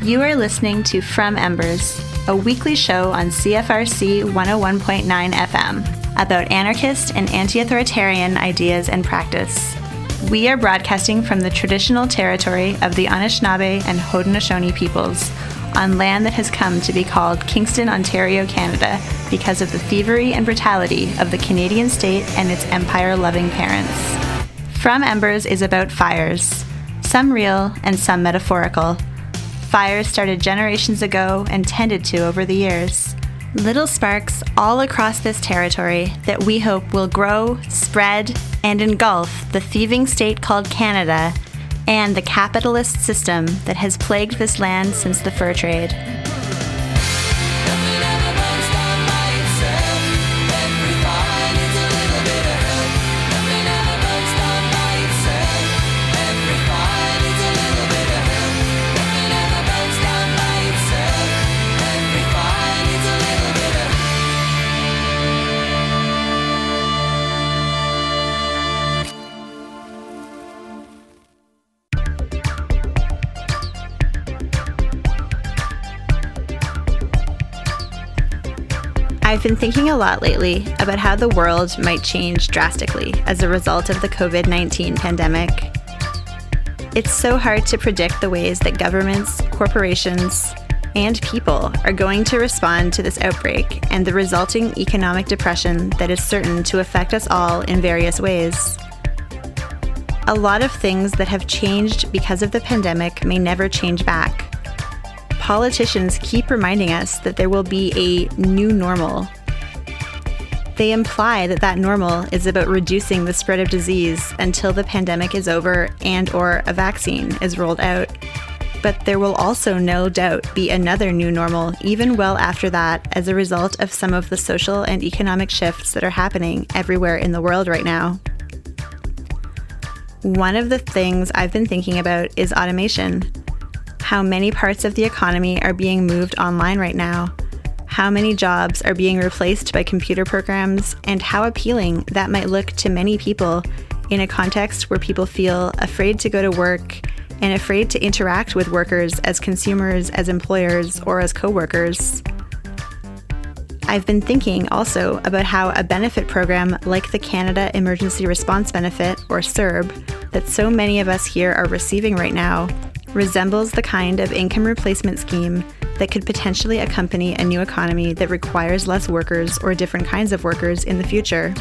You are listening to From Embers, a weekly show on CFRC 101.9 FM about anarchist and anti-authoritarian ideas and practice. We are broadcasting from the traditional territory of the Anishinaabe and Haudenosaunee peoples on land that has come to be called Kingston, Ontario, Canada, because of the thievery and brutality of the Canadian state and its empire-loving parents. From Embers is about fires, some real and some metaphorical. Fires started generations ago and tended to over the years. Little sparks all across this territory that we hope will grow, spread, and engulf the thieving state called Canada and the capitalist system that has plagued this land since the fur trade. I've been thinking a lot lately about how the world might change drastically as a result of the COVID-19 pandemic. It's so hard to predict the ways that governments, corporations, and people are going to respond to this outbreak and the resulting economic depression that is certain to affect us all in various ways. A lot of things that have changed because of the pandemic may never change back. Politicians keep reminding us that there will be a new normal. They imply that that normal is about reducing the spread of disease until the pandemic is over and/or a vaccine is rolled out. But there will also no doubt be another new normal even well after that as a result of some of the social and economic shifts that are happening everywhere in the world right now. One of the things I've been thinking about is automation. How many parts of the economy are being moved online right now, how many jobs are being replaced by computer programs, and how appealing that might look to many people in a context where people feel afraid to go to work and afraid to interact with workers as consumers, as employers, or as co-workers. I've been thinking also about how a benefit program like the Canada Emergency Response Benefit, or CERB, that so many of us here are receiving right now, resembles the kind of income replacement scheme that could potentially accompany a new economy that requires less workers or different kinds of workers in the future.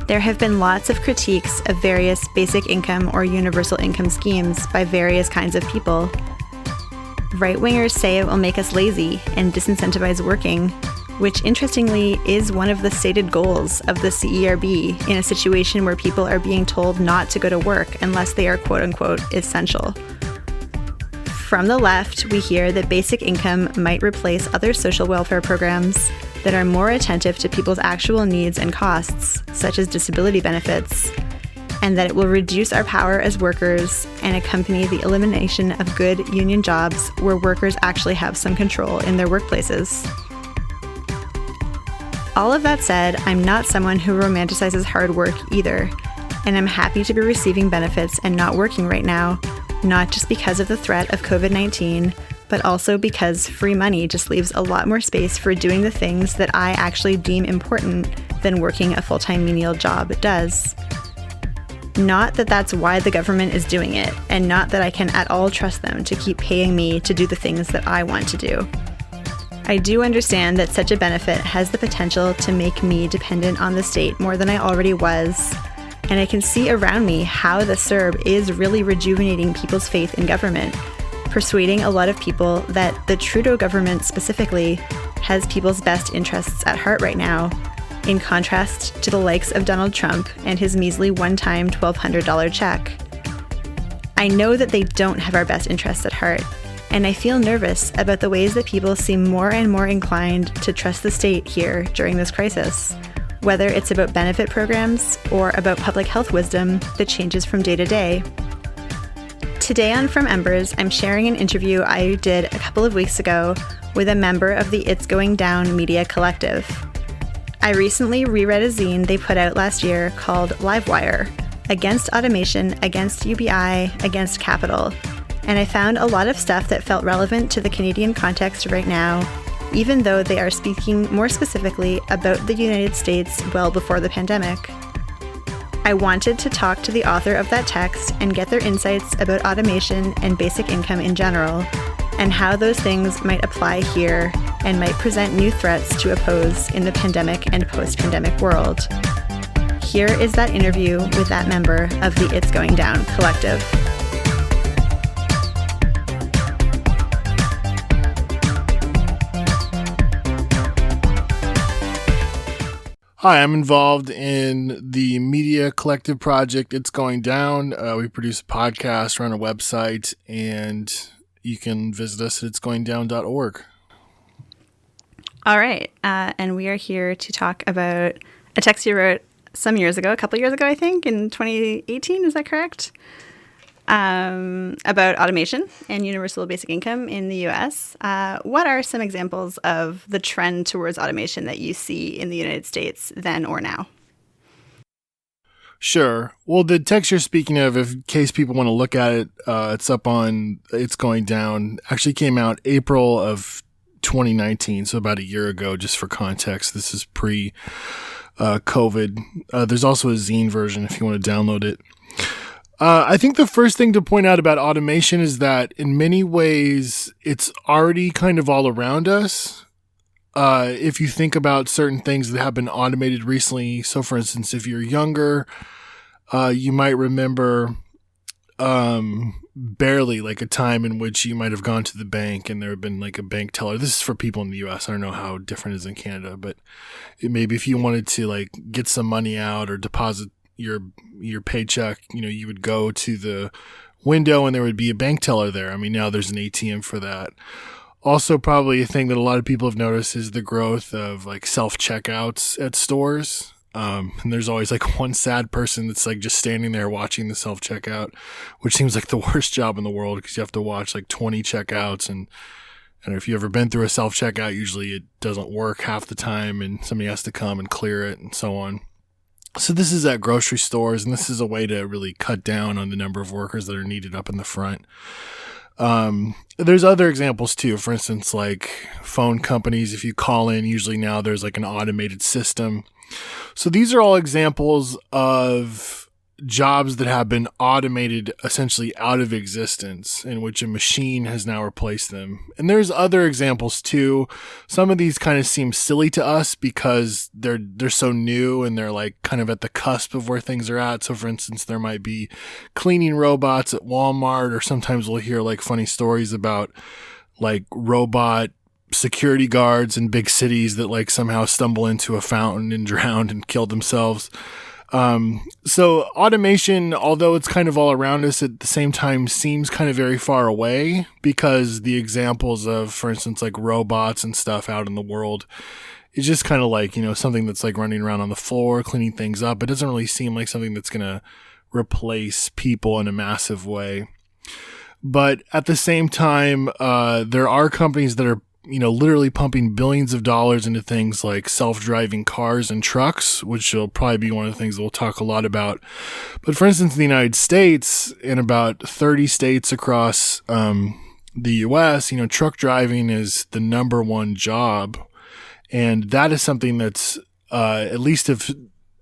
There have been lots of critiques of various basic income or universal income schemes by various kinds of people. Right-wingers say it will make us lazy and disincentivize working, which interestingly is one of the stated goals of the CERB in a situation where people are being told not to go to work unless they are quote-unquote essential. From the left, we hear that basic income might replace other social welfare programs that are more attentive to people's actual needs and costs, such as disability benefits, and that it will reduce our power as workers and accompany the elimination of good union jobs where workers actually have some control in their workplaces. All of that said, I'm not someone who romanticizes hard work either, and I'm happy to be receiving benefits and not working right now, not just because of the threat of COVID-19, but also because free money just leaves a lot more space for doing the things that I actually deem important than working a full-time menial job does. Not that that's why the government is doing it, and not that I can at all trust them to keep paying me to do the things that I want to do. I do understand that such a benefit has the potential to make me dependent on the state more than I already was, and I can see around me how the CERB is really rejuvenating people's faith in government, persuading a lot of people that the Trudeau government specifically has people's best interests at heart right now, in contrast to the likes of Donald Trump and his measly one-time $1,200 check. I know that they don't have our best interests at heart, and I feel nervous about the ways that people seem more and more inclined to trust the state here during this crisis, whether it's about benefit programs or about public health wisdom that changes from day to day. Today on From Embers, I'm sharing an interview I did a couple of weeks ago with a member of the It's Going Down media collective. I recently reread a zine they put out last year called Livewire, Against Automation, Against UBI, Against Capital, and I found a lot of stuff that felt relevant to the Canadian context right now, even though they are speaking more specifically about the United States well before the pandemic. I wanted to talk to the author of that text and get their insights about automation and basic income in general, and how those things might apply here and might present new threats to oppose in the pandemic and post-pandemic world. Here is that interview with that member of the It's Going Down collective. Hi, I'm involved in the media collective project It's Going Down. We produce a podcast, run a website, and you can visit us at itsgoingdown.org. All right. And we are here to talk about a text you wrote some years ago, a couple of years ago, I think, in 2018. Is that correct? About automation and universal basic income in the U.S. What are some examples of the trend towards automation that you see in the United States then or now? Sure. Well, the text you're speaking of, in case people want to look at it, it's up on It's Going Down. Actually came out April of 2019, so about a year ago, just for context. This is pre-COVID. There's also a zine version if you want to download it. I think the first thing to point out about automation is that in many ways, it's already kind of all around us. If you think about certain things that have been automated recently, so for instance, if you're younger, you might remember barely like a time in which you might have gone to the bank and there had been like a bank teller. This is for people in the US. I don't know how different it is in Canada, but maybe if you wanted to like get some money out or deposit your paycheck, you would go to the window and there would be a bank teller there. I mean, now there's an ATM for that. Also, probably a thing that a lot of people have noticed is the growth of like self-checkouts at stores. And there's always like one sad person that's like just standing there watching the self-checkout, which seems like the worst job in the world because you have to watch like 20 checkouts. And if you've ever been through a self-checkout, usually it doesn't work half the time and somebody has to come and clear it and so on. So this is at grocery stores, and this is a way to really cut down on the number of workers that are needed up in the front. There's other examples too. For instance, like phone companies, if you call in, usually now there's like an automated system. So these are all examples of jobs that have been automated essentially out of existence, in which a machine has now replaced them. And there's other examples too. Some of these kind of seem silly to us because they're so new and they're like kind of at the cusp of where things are at. So for instance, there might be cleaning robots at Walmart, or sometimes we'll hear like funny stories about like robot security guards in big cities that like somehow stumble into a fountain and drown and kill themselves. So automation, although it's kind of all around us, at the same time seems kind of very far away, because the examples of, for instance, like robots and stuff out in the world is just kind of like, something that's like running around on the floor, cleaning things up. It doesn't really seem like something that's going to replace people in a massive way. But at the same time, there are companies that are literally pumping billions of dollars into things like self-driving cars and trucks, which will probably be one of the things that we'll talk a lot about. But for instance, in the United States, in about 30 states across the U.S., truck driving is the number one job. And that is something that's, at least if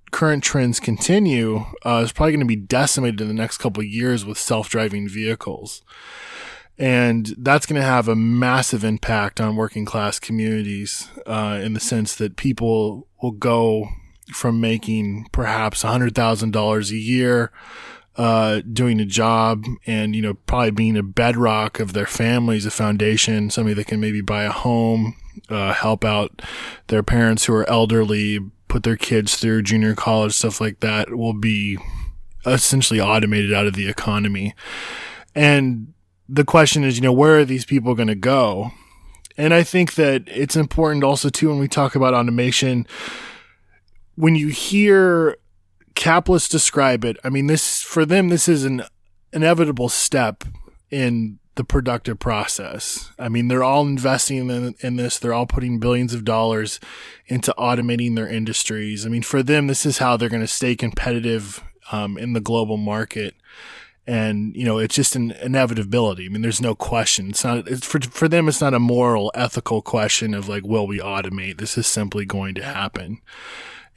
current trends continue, is probably going to be decimated in the next couple of years with self-driving vehicles. And that's going to have a massive impact on working class communities, in the sense that people will go from making perhaps $100,000 a year doing a job and, probably being a bedrock of their families, a foundation, somebody that can maybe buy a home, help out their parents who are elderly, put their kids through junior college, stuff like that, will be essentially automated out of the economy. And the question is, where are these people going to go? And I think that it's important also too, when we talk about automation, when you hear capitalists describe it, I mean, for them, this is an inevitable step in the productive process. I mean, they're all investing in this. They're all putting billions of dollars into automating their industries. I mean, for them, this is how they're going to stay competitive in the global market. And, it's just an inevitability. I mean, there's no question. For them, it's not a moral, ethical question of like, will we automate? This is simply going to happen.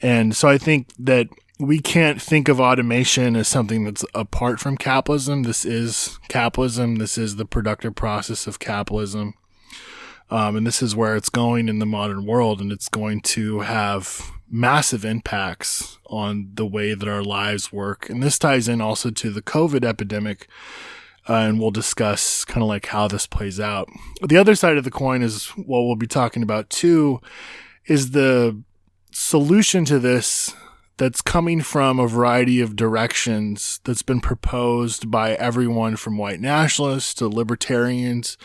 And so I think that we can't think of automation as something that's apart from capitalism. This is capitalism. This is the productive process of capitalism. And this is where it's going in the modern world. And it's going to have massive impacts on the way that our lives work. And this ties in also to the COVID epidemic. And we'll discuss kind of like how this plays out. The other side of the coin is what we'll be talking about too, is the solution to this that's coming from a variety of directions that's been proposed by everyone from white nationalists to libertarians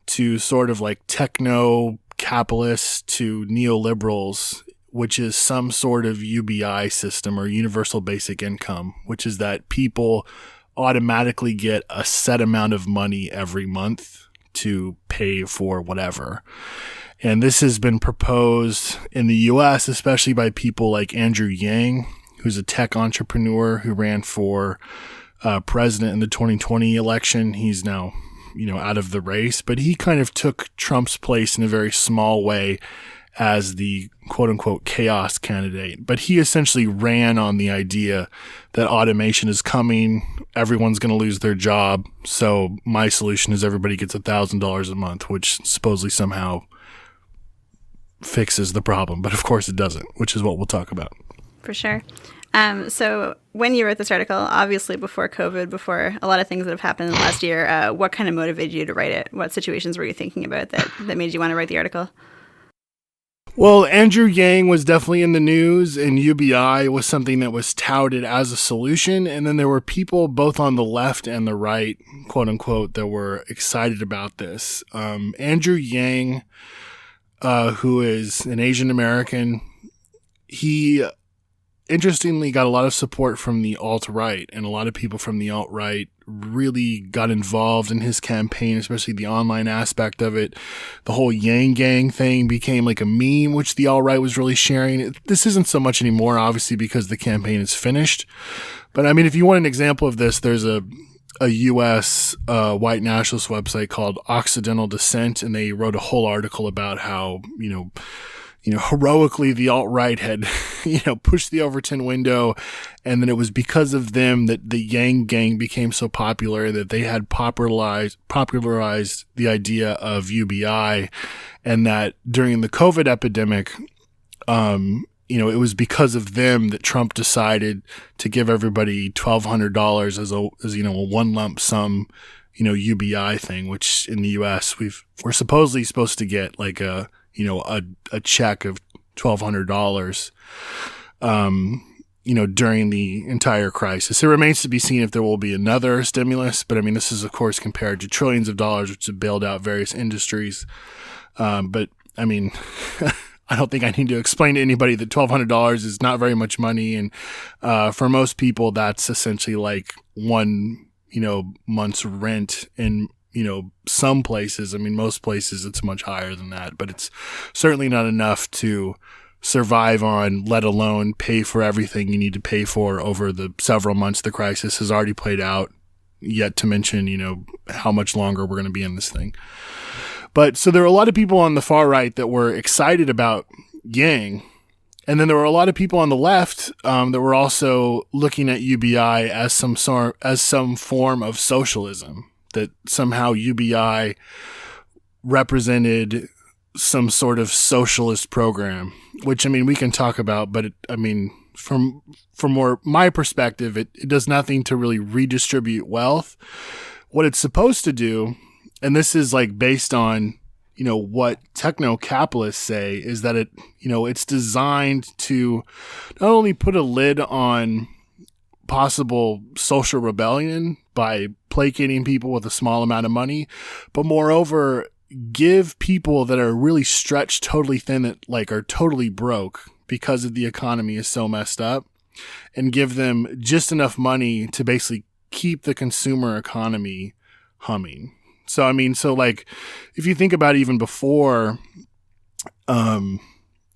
to sort of like techno-capitalists to neoliberals, which is some sort of UBI system or universal basic income, which is that people automatically get a set amount of money every month to pay for whatever. And this has been proposed in the U.S., especially by people like Andrew Yang, who's a tech entrepreneur who ran for president in the 2020 election. He's now, out of the race, but he kind of took Trump's place in a very small way as the quote unquote chaos candidate. But he essentially ran on the idea that automation is coming. Everyone's going to lose their job. So my solution is everybody gets $1,000 a month, which supposedly somehow fixes the problem, but of course it doesn't, which is what we'll talk about. For sure. So when you wrote this article, obviously before COVID, before a lot of things that have happened in the last year, what kind of motivated you to write it? What situations were you thinking about that made you want to write the article? Well, Andrew Yang was definitely in the news, and UBI was something that was touted as a solution. And then there were people both on the left and the right, quote unquote, that were excited about this. Andrew Yang, who is an Asian American, he interestingly got a lot of support from the alt-right, and a lot of people from the alt-right really got involved in his campaign, especially the online aspect of it. The whole Yang Gang thing became like a meme, which the alt-right was really sharing. This isn't so much anymore, obviously, because the campaign is finished. But I mean, if you want an example of this, there's a U.S. White nationalist website called Occidental Dissent, and they wrote a whole article about how, heroically the alt-right had, pushed the Overton window, and then it was because of them that the Yang Gang became so popular that they had popularized the idea of UBI, and that during the COVID epidemic, it was because of them that Trump decided to give everybody $1,200 as a one lump sum, UBI thing, which in the U.S. we're supposedly supposed to get like a check of $1,200, during the entire crisis. It remains to be seen if there will be another stimulus, but I mean, this is of course compared to trillions of dollars which have bailed out various industries. But I mean, I don't think I need to explain to anybody that $1,200 is not very much money. And for most people, that's essentially like one, month's rent in, some places. I mean, most places it's much higher than that, but it's certainly not enough to survive on, let alone pay for everything you need to pay for over the several months the crisis has already played out, yet to mention, how much longer we're going to be in this thing. But so there were a lot of people on the far right that were excited about Yang. And then there were a lot of people on the left that were also looking at UBI as some form of socialism, that somehow UBI represented some sort of socialist program, which, I mean, we can talk about, but from my perspective, it does nothing to really redistribute wealth. What it's supposed to do, and this is like based on, what techno-capitalists say, is that it's designed to not only put a lid on possible social rebellion by placating people with a small amount of money, but moreover, give people that are really stretched totally thin, that like are totally broke because of the economy is so messed up, and give them just enough money to basically keep the consumer economy humming. So, like, if you think about even before, the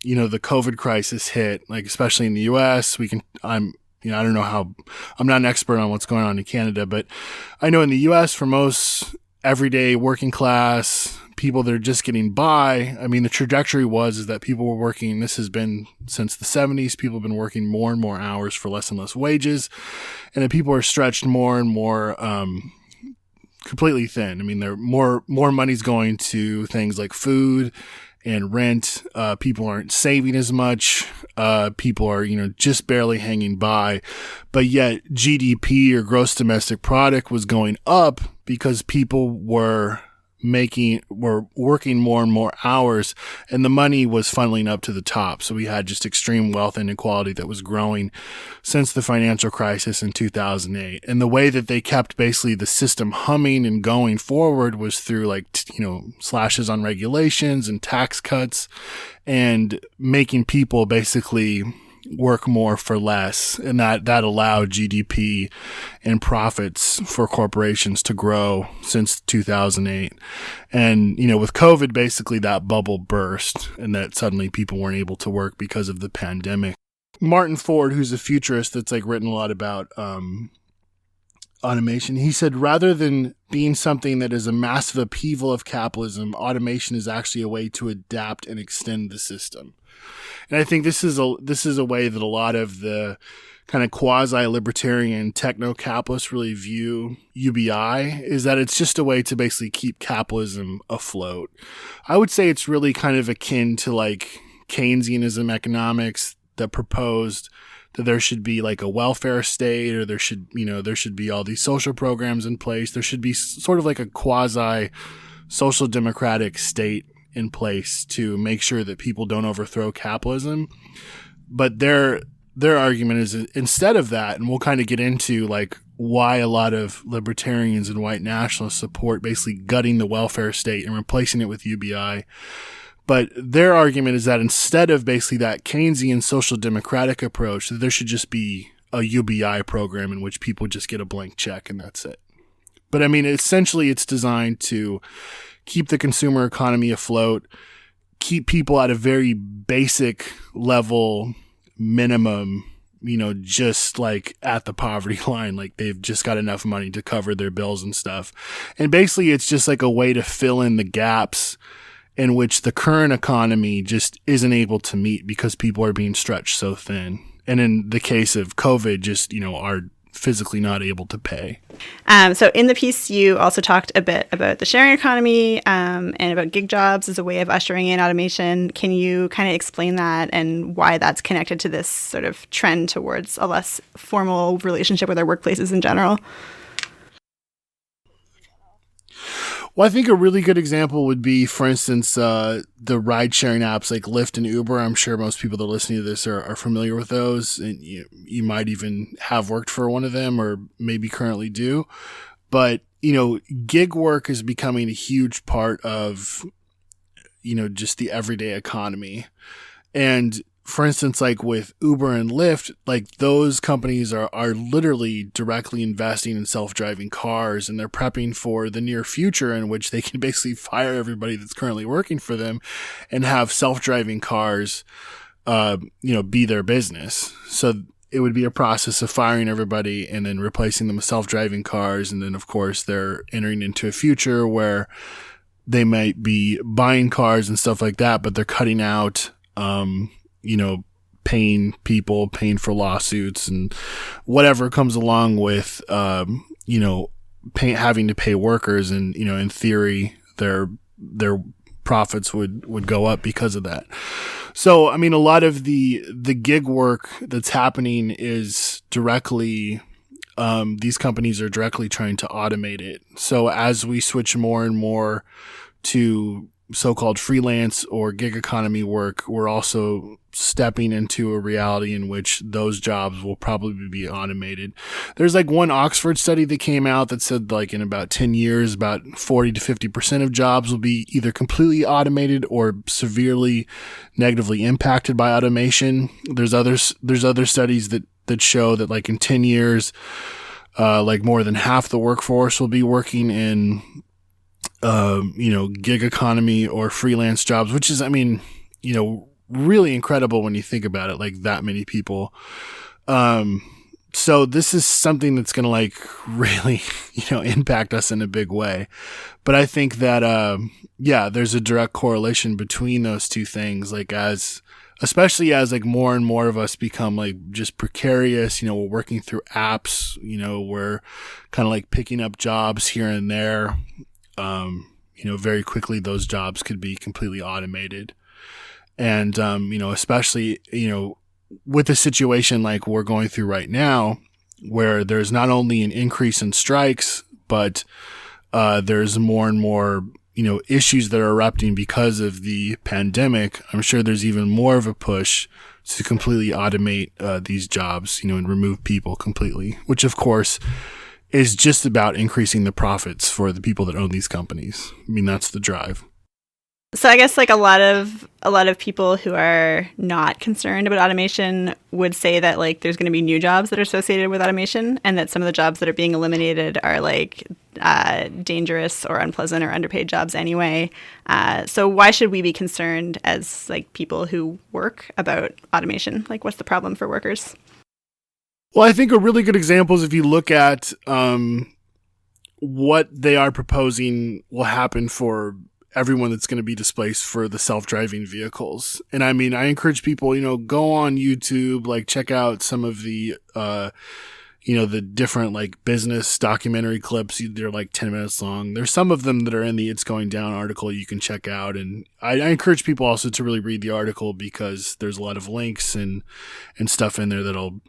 COVID crisis hit, like, especially in the U.S., I don't know I'm not an expert on what's going on in Canada, but I know in the US, for most everyday working class people that are just getting by, I mean, the trajectory is that people were working, this has been since the 70s, people have been working more and more hours for less and less wages, and that people are stretched more and more, completely thin. I mean, more money's going to things like food and rent. People aren't saving as much. People are, just barely hanging by, but yet GDP, or gross domestic product, was going up because people were working more and more hours, and the money was funneling up to the top. So we had just extreme wealth inequality that was growing since the financial crisis in 2008. And the way that they kept basically the system humming and going forward was through slashes on regulations and tax cuts, and making people basically work more for less, and that allowed GDP and profits for corporations to grow since 2008. And with COVID, basically that bubble burst, and that suddenly people weren't able to work because of the pandemic. Martin Ford, who's a futurist that's written a lot about automation, he said, rather than being something that is a massive upheaval of capitalism, automation is actually a way to adapt and extend the system. And I think this is a way that a lot of the kind of quasi-libertarian techno-capitalists really view UBI, is that it's just a way to basically keep capitalism afloat. I would say it's really kind of akin to Keynesianism economics that proposed that there should be a welfare state, or there should be all these social programs in place. There should be sort of a quasi social democratic state in place to make sure that people don't overthrow capitalism. But their argument is, instead of that, and we'll kind of get into why a lot of libertarians and white nationalists support basically gutting the welfare state and replacing it with UBI. But their argument is that instead of basically that Keynesian social democratic approach, that there should just be a UBI program in which people just get a blank check and that's it. But I mean, essentially it's designed to keep the consumer economy afloat, keep people at a very basic level minimum, just at the poverty line, they've just got enough money to cover their bills and stuff. And basically it's just a way to fill in the gaps in which the current economy just isn't able to meet because people are being stretched so thin. And in the case of COVID, just, are physically not able to pay. So in the piece, you also talked a bit about the sharing economy and about gig jobs as a way of ushering in automation. Can you kind of explain that and why that's connected to this sort of trend towards a less formal relationship with our workplaces in general? Well, I think a really good example would be, for instance, the ride-sharing apps like Lyft and Uber. I'm sure most people that are listening to this are familiar with those, and you might even have worked for one of them or maybe currently do. But, gig work is becoming a huge part of, just the everyday economy. And for instance, with Uber and Lyft, those companies are literally directly investing in self-driving cars, and they're prepping for the near future in which they can basically fire everybody that's currently working for them and have self-driving cars, be their business. So it would be a process of firing everybody and then replacing them with self-driving cars. And then of course they're entering into a future where they might be buying cars and stuff like that, but they're cutting out, paying for lawsuits and whatever comes along with, having to pay workers. And, in theory, their profits would go up because of that. So, I mean, a lot of the gig work that's happening is directly, these companies are directly trying to automate it. So as we switch more and more to so-called freelance or gig economy work, we're also stepping into a reality in which those jobs will probably be automated. There's one Oxford study that came out that said in about 10 years, about 40 to 50% of jobs will be either completely automated or severely negatively impacted by automation. There's other studies that show that in 10 years, more than half the workforce will be working in gig economy or freelance jobs, which is, really incredible when you think about it, that many people. So this is something that's going to like really, impact us in a big way. But I think that, there's a direct correlation between those two things. Like especially as like more and more of us become like just precarious, we're working through apps, we're kind of like picking up jobs here and there. Very quickly those jobs could be completely automated. And, especially, with a situation like we're going through right now, where there's not only an increase in strikes, but there's more and more, issues that are erupting because of the pandemic. I'm sure there's even more of a push to completely automate these jobs, and remove people completely, which of course is just about increasing the profits for the people that own these companies. I mean, that's the drive. So I guess like a lot of people who are not concerned about automation would say that like there's going to be new jobs that are associated with automation, and that some of the jobs that are being eliminated are like dangerous or unpleasant or underpaid jobs anyway. So why should we be concerned as like people who work about automation? Like, what's the problem for workers? Well, I think a really good example is if you look at what they are proposing will happen for everyone that's going to be displaced for the self-driving vehicles. And I mean, I encourage people, go on YouTube, like check out some of the, the different like business documentary clips. They're like 10 minutes long. There's some of them that are in the It's Going Down article you can check out. And I encourage people also to really read the article, because there's a lot of links and stuff in there that'll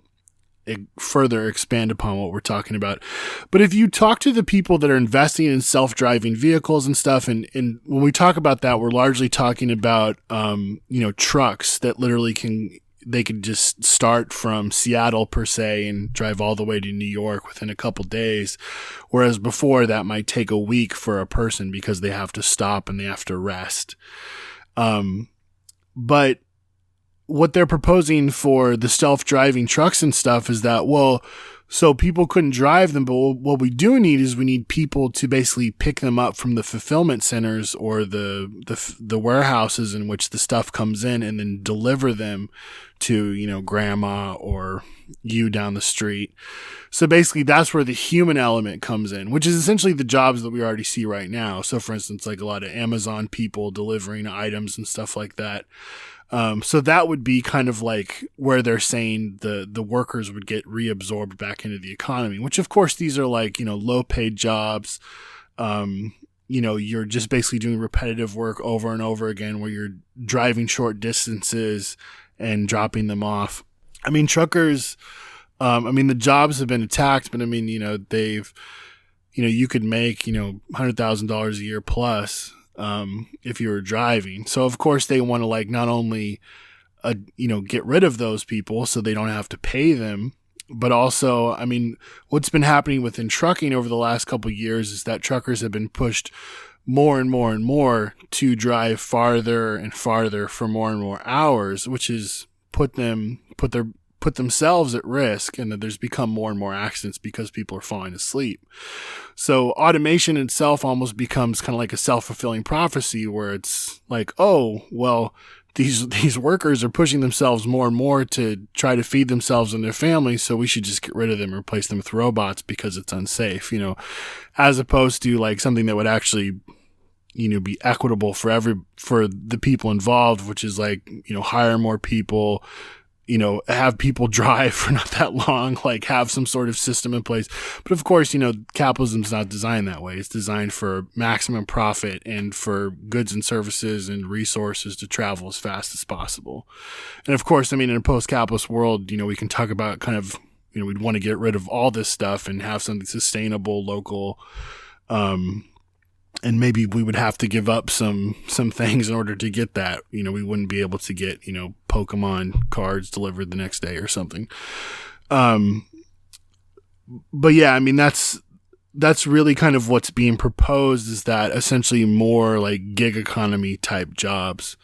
further expand upon what we're talking about. But if you talk to the people that are investing in self-driving vehicles and stuff, and when we talk about that, we're largely talking about, trucks that literally they could just start from Seattle per se and drive all the way to New York within a couple days. Whereas before that might take a week for a person because they have to stop and they have to rest. But what they're proposing for the self-driving trucks and stuff is that, well, so people couldn't drive them, but what we do need is we need people to basically pick them up from the fulfillment centers or the warehouses in which the stuff comes in, and then deliver them to, grandma or you down the street. So basically that's where the human element comes in, which is essentially the jobs that we already see right now. So for instance, like a lot of Amazon people delivering items and stuff like that. So that would be kind of like where they're saying the workers would get reabsorbed back into the economy, which of course these are like, low paid jobs. You're just basically doing repetitive work over and over again, where you're driving short distances and dropping them off. I mean, truckers, the jobs have been attacked, but I mean, they've, you could make, $100,000 a year plus, if you were driving. So of course they want to like not only, get rid of those people so they don't have to pay them, but also, I mean, what's been happening within trucking over the last couple of years is that truckers have been pushed more and more and more to drive farther and farther for more and more hours, which has put themselves at risk, and that there's become more and more accidents because people are falling asleep. So automation itself almost becomes kind of like a self-fulfilling prophecy, where it's like, oh, well, these workers are pushing themselves more and more to try to feed themselves and their families, so we should just get rid of them and replace them with robots because it's unsafe, as opposed to like something that would actually, be equitable for the people involved, which is like, hire more people, have people drive for not that long, like have some sort of system in place. But of course, capitalism's not designed that way. It's designed for maximum profit and for goods and services and resources to travel as fast as possible. And of course, I mean, in a post-capitalist world, we can talk about kind of, we'd want to get rid of all this stuff and have something sustainable, local, and maybe we would have to give up some things in order to get that. We wouldn't be able to get, Pokemon cards delivered the next day or something. But yeah, I mean, that's really kind of what's being proposed, is that essentially more like gig economy type jobs.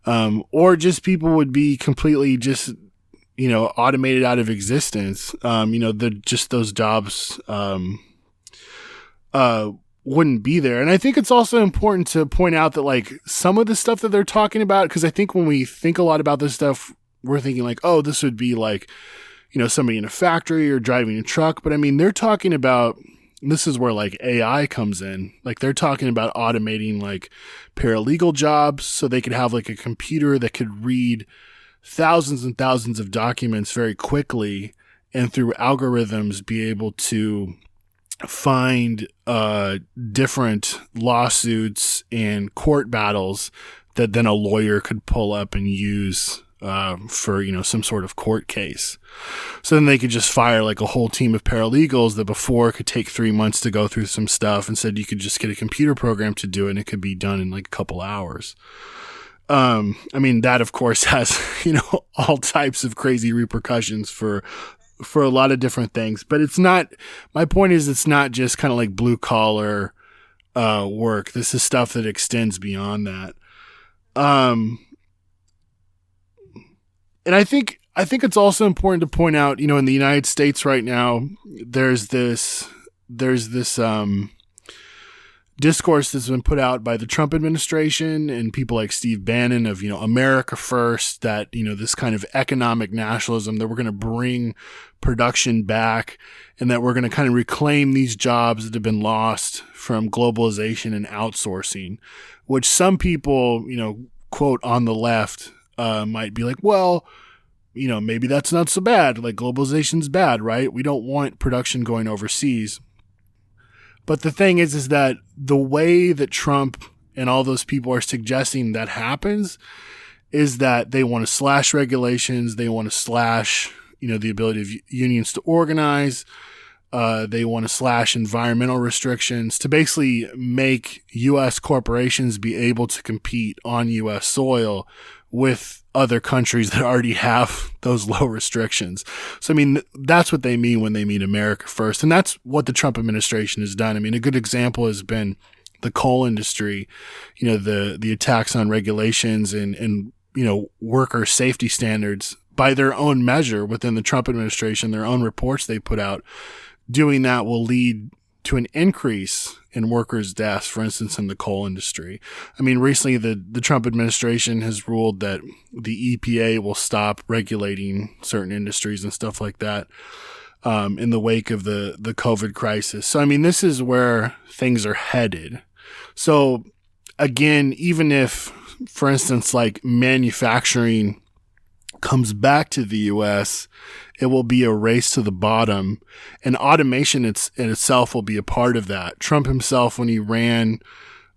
Or just people would be completely just, automated out of existence. Just those jobs, wouldn't be there. And I think it's also important to point out that like some of the stuff that they're talking about, because I think when we think a lot about this stuff, we're thinking like, oh, this would be like, somebody in a factory or driving a truck. But I mean, they're talking about, this is where like AI comes in. Like they're talking about automating like paralegal jobs so they could have like a computer that could read thousands and thousands of documents very quickly and through algorithms be able to find different lawsuits and court battles that then a lawyer could pull up and use for, some sort of court case. So then they could just fire like a whole team of paralegals that before could take 3 months to go through some stuff, and said you could just get a computer program to do it and it could be done in like a couple hours. I mean, that of course has, all types of crazy repercussions for a lot of different things, but my point is it's not just kind of like blue collar, work. This is stuff that extends beyond that. And I think it's also important to point out, in the United States right now, there's this discourse that's been put out by the Trump administration and people like Steve Bannon of, America First, that, this kind of economic nationalism, that we're going to bring production back and that we're going to kind of reclaim these jobs that have been lost from globalization and outsourcing, which some people, quote on the left, might be like, well, maybe that's not so bad. Like globalization's bad, right? We don't want production going overseas. But the thing is that the way that Trump and all those people are suggesting that happens is that they want to slash regulations. They want to slash, the ability of unions to organize. They want to slash environmental restrictions to basically make U.S. corporations be able to compete on U.S. soil with other countries that already have those low restrictions. So, I mean, that's what they mean when they mean America First. And that's what the Trump administration has done. I mean, a good example has been the coal industry, the attacks on regulations and worker safety standards by their own measure within the Trump administration, their own reports they put out. Doing that will lead to an increase in workers' deaths, for instance, in the coal industry. I mean, recently the Trump administration has ruled that the EPA will stop regulating certain industries and stuff like that in the wake of the COVID crisis. So, I mean, this is where things are headed. So, again, even if, for instance, like manufacturing comes back to the U.S., it will be a race to the bottom, and automation in itself will be a part of that. Trump himself, when he ran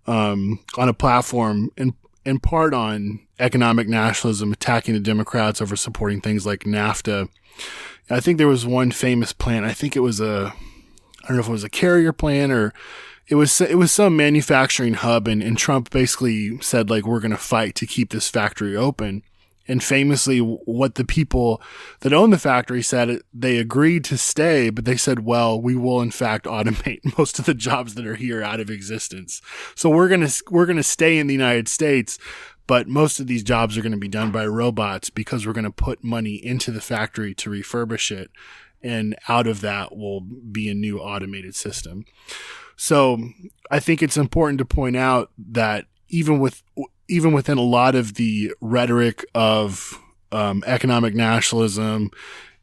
on a platform in part on economic nationalism, attacking the Democrats over supporting things like NAFTA, I think there was one famous plant. I think it was I don't know if it was a carrier plant or it was some manufacturing hub, and Trump basically said, like, we're going to fight to keep this factory open. And famously, what the people that own the factory said, they agreed to stay, but they said, well, we will in fact automate most of the jobs that are here out of existence. So we're going to stay in the United States, but most of these jobs are going to be done by robots because we're going to put money into the factory to refurbish it. And out of that will be a new automated system. So I think it's important to point out that even within a lot of the rhetoric of economic nationalism,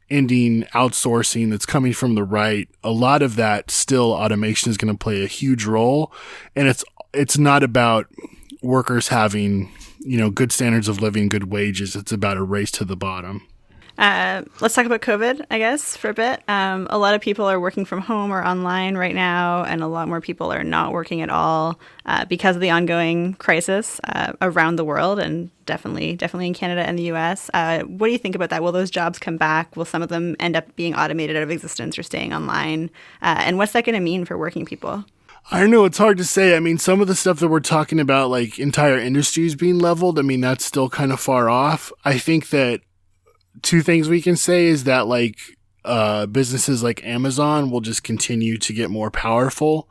ending outsourcing that's coming from the right, a lot of that still automation is going to play a huge role. And it's not about workers having, good standards of living, good wages. It's about a race to the bottom. Let's talk about COVID, I guess, for a bit. A lot of people are working from home or online right now, and a lot more people are not working at all because of the ongoing crisis around the world, and definitely in Canada and the U.S. What do you think about that? Will those jobs come back? Will some of them end up being automated out of existence or staying online? And what's that going to mean for working people? I don't know. It's hard to say. I mean, some of the stuff that we're talking about, like entire industries being leveled, I mean, that's still kind of far off. I think that two things we can say is that like businesses like Amazon will just continue to get more powerful,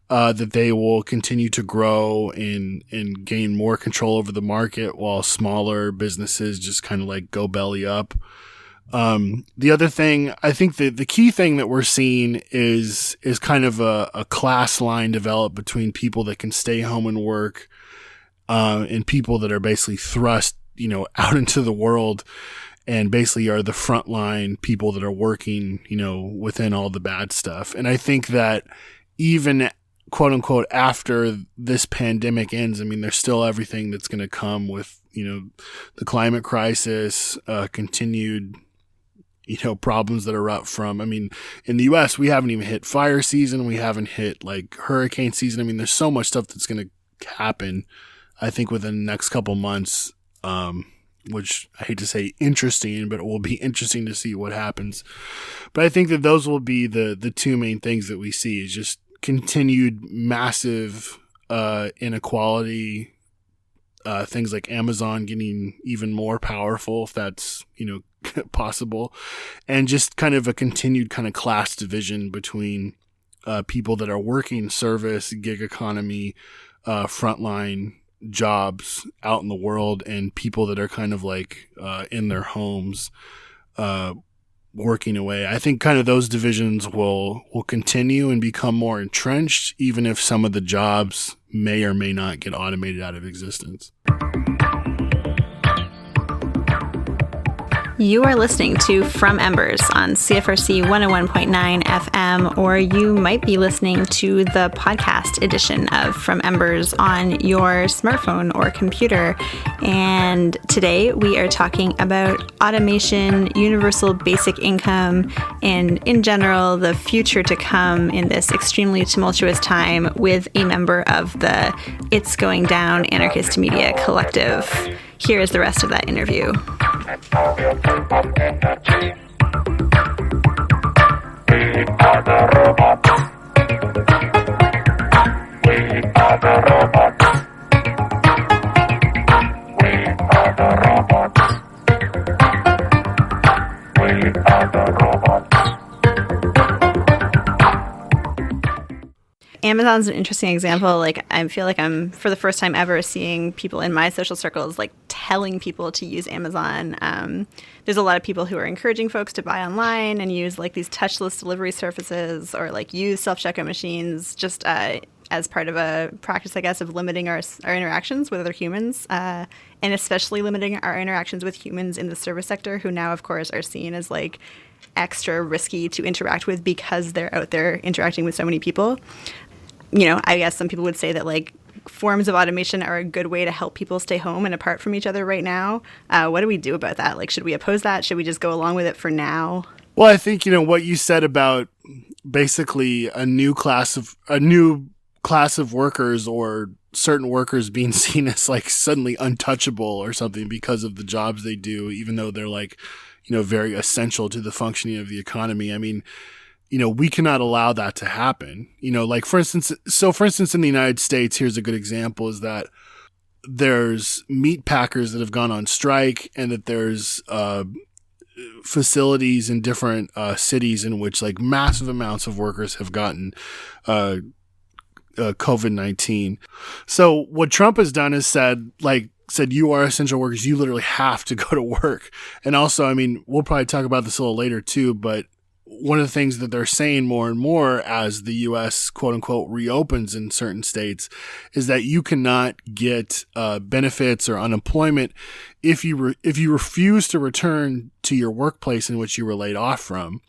that they will continue to grow and gain more control over the market, while smaller businesses just kind of like go belly up. The other thing, I think the key thing that we're seeing is kind of a class line develop between people that can stay home and work and people that are basically thrust, out into the world and basically are the frontline people that are working, within all the bad stuff. And I think that even quote unquote after this pandemic ends, I mean, there's still everything that's going to come with, the climate crisis, continued, problems that erupt from, I mean, in the US, we haven't even hit fire season. We haven't hit like hurricane season. I mean, there's so much stuff that's going to happen, I think, within the next couple months, which I hate to say interesting, but it will be interesting to see what happens. But I think that those will be the two main things that we see is just continued massive inequality, things like Amazon getting even more powerful, if that's, possible, and just kind of a continued kind of class division between people that are working service, gig economy, frontline jobs out in the world, and people that are kind of like in their homes working away. I think kind of those divisions will continue and become more entrenched, even if some of the jobs may or may not get automated out of existence. You are listening to From Embers on CFRC 101.9 FM, or you might be listening to the podcast edition of From Embers on your smartphone or computer. And today we are talking about automation, universal basic income, and in general, the future to come in this extremely tumultuous time with a member of the It's Going Down Anarchist Media Collective. Here is the rest of that interview. Amazon's an interesting example. Like, I feel like I'm, for the first time ever, seeing people in my social circles, like, telling people to use Amazon. There's a lot of people who are encouraging folks to buy online and use, like, these touchless delivery services or, like, use self-checkout machines just as part of a practice, I guess, of limiting our interactions with other humans, and especially limiting our interactions with humans in the service sector, who now, of course, are seen as, like, extra risky to interact with because they're out there interacting with so many people. I guess some people would say that, like, forms of automation are a good way to help people stay home and apart from each other right now. What do we do about that? Like, should we oppose that? Should we just go along with it for now? Well, I think, what you said about basically a new class of workers, or certain workers being seen as, like, suddenly untouchable or something because of the jobs they do, even though they're, like, very essential to the functioning of the economy. I mean, we cannot allow that to happen. Like, for instance, in the United States, here's a good example, is that there's meat packers that have gone on strike, and that there's facilities in different cities in which, like, massive amounts of workers have gotten COVID-19. So what Trump has done is said, you are essential workers. You literally have to go to work. And also, I mean, we'll probably talk about this a little later too, but one of the things that they're saying more and more as the U.S. quote unquote reopens in certain states is that you cannot get benefits or unemployment if you refuse to return to your workplace in which you were laid off from.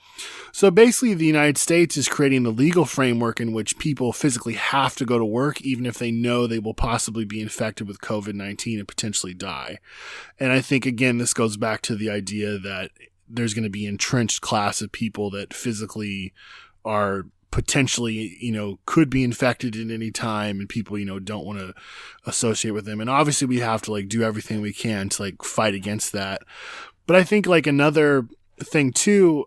So basically, the United States is creating the legal framework in which people physically have to go to work, even if they know they will possibly be infected with COVID-19 and potentially die. And I think, again, this goes back to the idea that there's going to be entrenched class of people that physically are potentially, could be infected at any time, and people, don't want to associate with them. And obviously we have to, like, do everything we can to, like, fight against that. But I think, like, another thing too,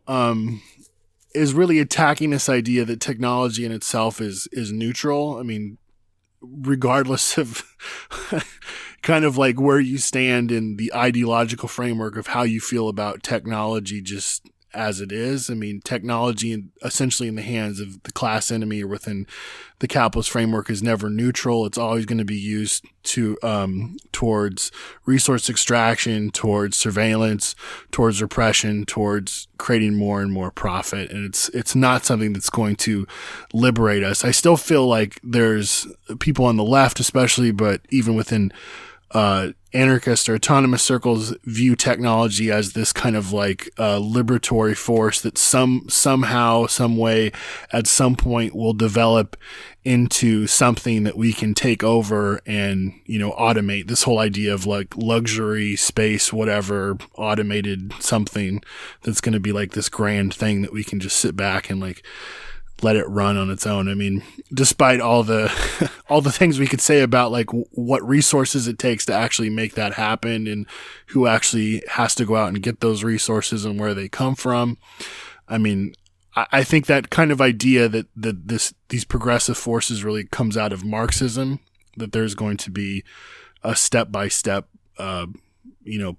is really attacking this idea that technology in itself is neutral. I mean, regardless of kind of like where you stand in the ideological framework of how you feel about technology just as it is. I mean, technology essentially in the hands of the class enemy or within the capitalist framework is never neutral. It's always going to be used to towards resource extraction, towards surveillance, towards repression, towards creating more and more profit. And it's not something that's going to liberate us. I still feel like there's people on the left, especially, but even within anarchist or autonomous circles view technology as this kind of like liberatory force that somehow, some way, at some point will develop into something that we can take over and, automate. This whole idea of like luxury space, whatever, automated something that's going to be like this grand thing that we can just sit back and like let it run on its own. I mean, despite all the all the things we could say about like what resources it takes to actually make that happen and who actually has to go out and get those resources and where they come from. I mean, I think that kind of idea that these progressive forces really comes out of Marxism, that there's going to be a step-by-step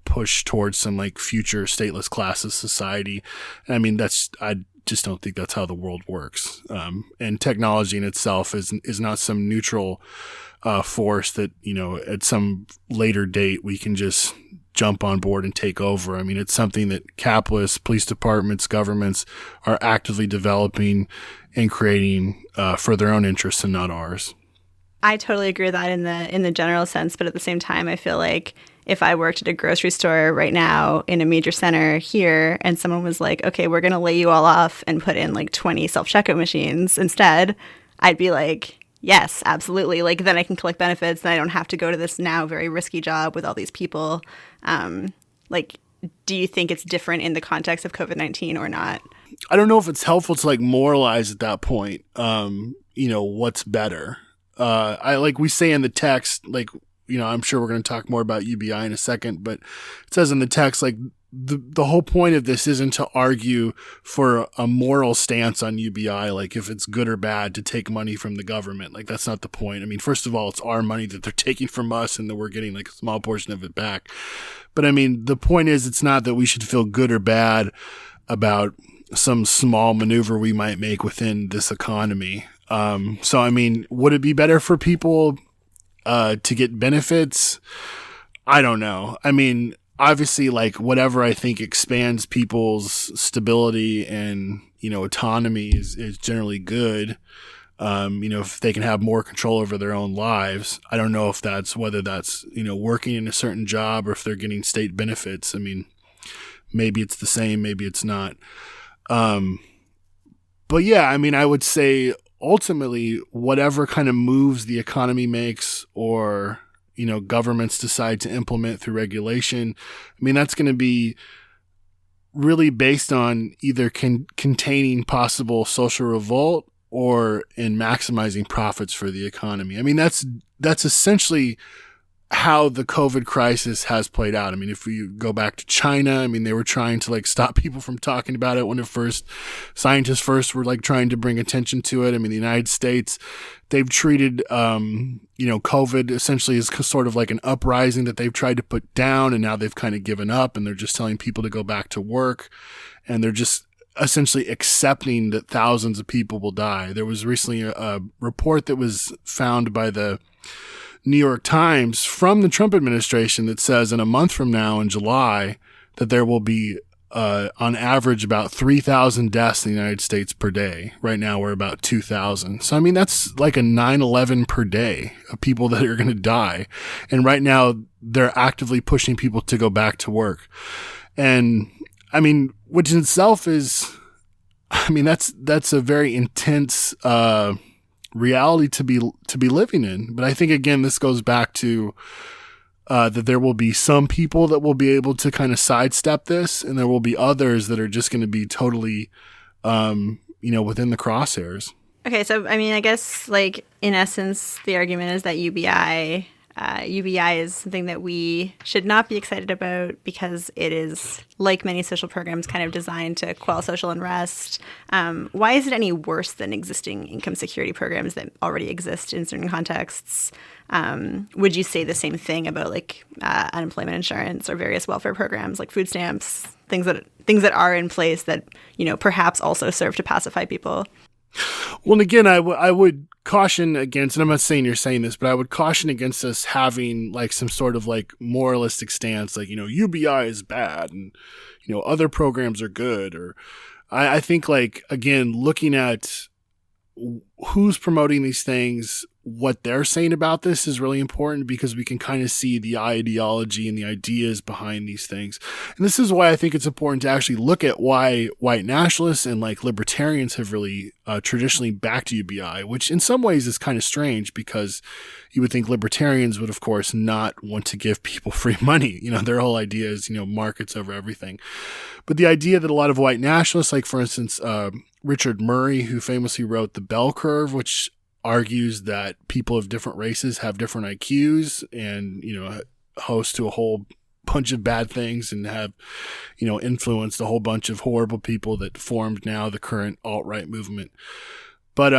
push towards some like future stateless classes society. And I mean, I just don't think that's how the world works. And technology in itself is not some neutral force that, at some later date we can just jump on board and take over. I mean, it's something that capitalists, police departments, governments are actively developing and creating for their own interests and not ours. I totally agree with that in the general sense, but at the same time, I feel like if I worked at a grocery store right now in a major center here and someone was like, okay, we're going to lay you all off and put in like 20 self-checkout machines instead, I'd be like, yes, absolutely. Like then I can collect benefits and I don't have to go to this now very risky job with all these people. Do you think it's different in the context of COVID-19 or not? I don't know if it's helpful to like moralize at that point, what's better. Like we say in the text, like, I'm sure we're going to talk more about UBI in a second, but it says in the text, like the whole point of this isn't to argue for a moral stance on UBI, like if it's good or bad to take money from the government. Like that's not the point. I mean, first of all, it's our money that they're taking from us and that we're getting like a small portion of it back. But I mean, the point is it's not that we should feel good or bad about some small maneuver we might make within this economy. So, I mean, would it be better for people to get benefits? I don't know. I mean, obviously, like whatever I think expands people's stability and, autonomy is generally good. If they can have more control over their own lives. I don't know if whether that's, working in a certain job or if they're getting state benefits. I mean, maybe it's the same, maybe it's not. But yeah, I mean, I would say ultimately, whatever kind of moves the economy makes or, governments decide to implement through regulation, I mean, that's going to be really based on either containing possible social revolt or in maximizing profits for the economy. I mean, that's essentially how the COVID crisis has played out. I mean, if we go back to China, I mean, they were trying to like stop people from talking about it when scientists first were like trying to bring attention to it. I mean, the United States, they've treated, COVID essentially as sort of like an uprising that they've tried to put down, and now they've kind of given up and they're just telling people to go back to work, and they're just essentially accepting that thousands of people will die. There was recently a report that was found by the New York Times from the Trump administration that says in a month from now in July that there will be on average about 3,000 deaths in the United States per day. Right now we're about 2,000. So I mean that's like a 9/11 per day of people that are going to die. And right now they're actively pushing people to go back to work. And I mean, which in itself is, I mean, that's a very intense reality to be living in. But I think again, this goes back to that there will be some people that will be able to kind of sidestep this, and there will be others that are just going to be totally, within the crosshairs. Okay, so I mean, I guess like in essence, the argument is that UBI is something that we should not be excited about because it is, like many social programs, kind of designed to quell social unrest. Why is it any worse than existing income security programs that already exist in certain contexts? Would you say the same thing about like unemployment insurance or various welfare programs like food stamps, things that are in place that, perhaps also serve to pacify people? Well, and again, I would caution against, and I'm not saying you're saying this, but I would caution against us having like some sort of like moralistic stance, like, UBI is bad and, other programs are good. Or I think like, again, looking at who's promoting these things, what they're saying about this is really important, because we can kind of see the ideology and the ideas behind these things. And this is why I think it's important to actually look at why white nationalists and like libertarians have really traditionally backed UBI, which in some ways is kind of strange, because you would think libertarians would, of course, not want to give people free money. Their whole idea is, markets over everything. But the idea that a lot of white nationalists, like for instance, Richard Murray, who famously wrote The Bell Curve, which argues that people of different races have different IQs and, host to a whole bunch of bad things and have, influenced a whole bunch of horrible people that formed now the current alt-right movement. But,